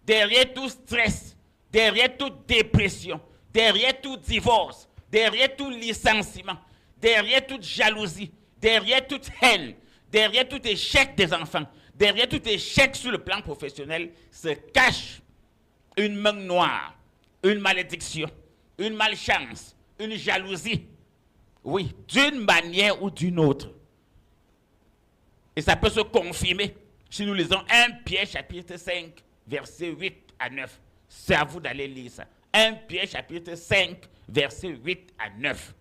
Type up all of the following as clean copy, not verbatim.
derrière tout stress, derrière toute dépression, derrière tout divorce, derrière tout licenciement, derrière toute jalousie, derrière toute haine, derrière tout échec des enfants, derrière tout échec sur le plan professionnel, se cache une main noire, une malédiction, une malchance, une jalousie. Oui, d'une manière ou d'une autre. Et ça peut se confirmer si nous lisons 1 Pierre chapitre 5, versets 8 à 9. C'est à vous d'aller lire ça. 1 Pierre chapitre 5, versets 8 à 9.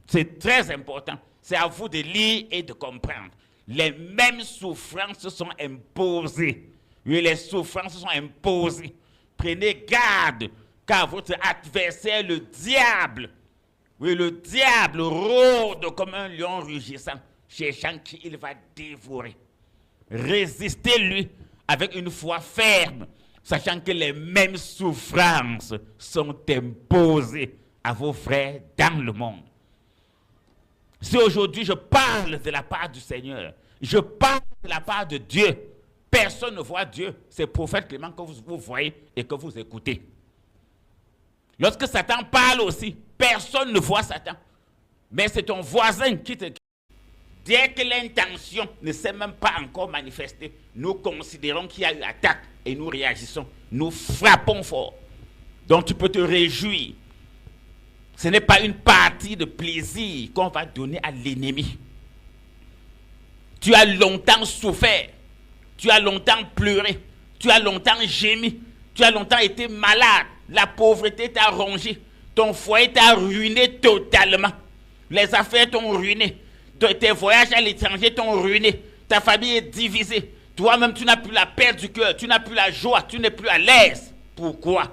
C'est très important. C'est à vous de lire et de comprendre. Les mêmes souffrances se sont imposées. Oui, les souffrances se sont imposées. Prenez garde, car votre adversaire, le diable, oui, le diable rôde comme un lion rugissant, cherchant qui il va dévorer. Résistez-lui avec une foi ferme, sachant que les mêmes souffrances sont imposées à vos frères dans le monde. Si aujourd'hui je parle de la part du Seigneur, je parle de la part de Dieu, personne ne voit Dieu, c'est le prophète Clément que vous voyez et que vous écoutez. Lorsque Satan parle aussi, personne ne voit Satan, mais c'est ton voisin qui te... Dès que l'intention ne s'est même pas encore manifestée, nous considérons qu'il y a eu attaque et nous réagissons. Nous frappons fort. Donc tu peux te réjouir. Ce n'est pas une partie de plaisir qu'on va donner à l'ennemi. Tu as longtemps souffert. Tu as longtemps pleuré. Tu as longtemps gémi. Tu as longtemps été malade. La pauvreté t'a rongé. Ton foyer t'a ruiné totalement. Les affaires t'ont ruiné. Tes voyages à l'étranger t'ont ruiné. Ta famille est divisée. Toi-même, tu n'as plus la paix du cœur. Tu n'as plus la joie. Tu n'es plus à l'aise. Pourquoi?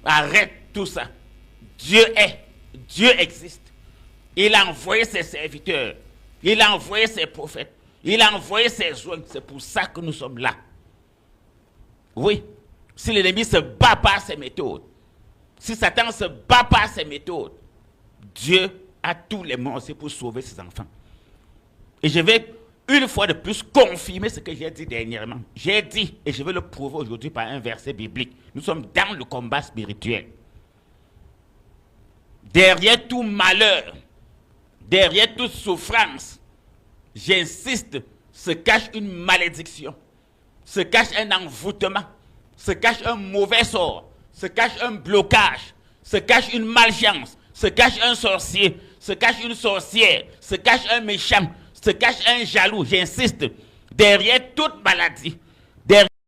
Arrête tout ça. Dieu est. Dieu existe. Il a envoyé ses serviteurs. Il a envoyé ses prophètes. Il a envoyé ses joints. C'est pour ça que nous sommes là. Oui. Si l'ennemi se bat par ses méthodes, si Satan se bat par ses méthodes, Dieu a tous les moyens pour sauver ses enfants. Et je vais une fois de plus confirmer ce que j'ai dit dernièrement. J'ai dit, et je vais le prouver aujourd'hui par un verset biblique. Nous sommes dans le combat spirituel. Derrière tout malheur, derrière toute souffrance, j'insiste, se cache une malédiction, se cache un envoûtement, se cache un mauvais sort, se cache un blocage, se cache une malchance, se cache un sorcier, se cache une sorcière, se cache un méchant, se cache un jaloux, j'insiste, derrière toute maladie, derrière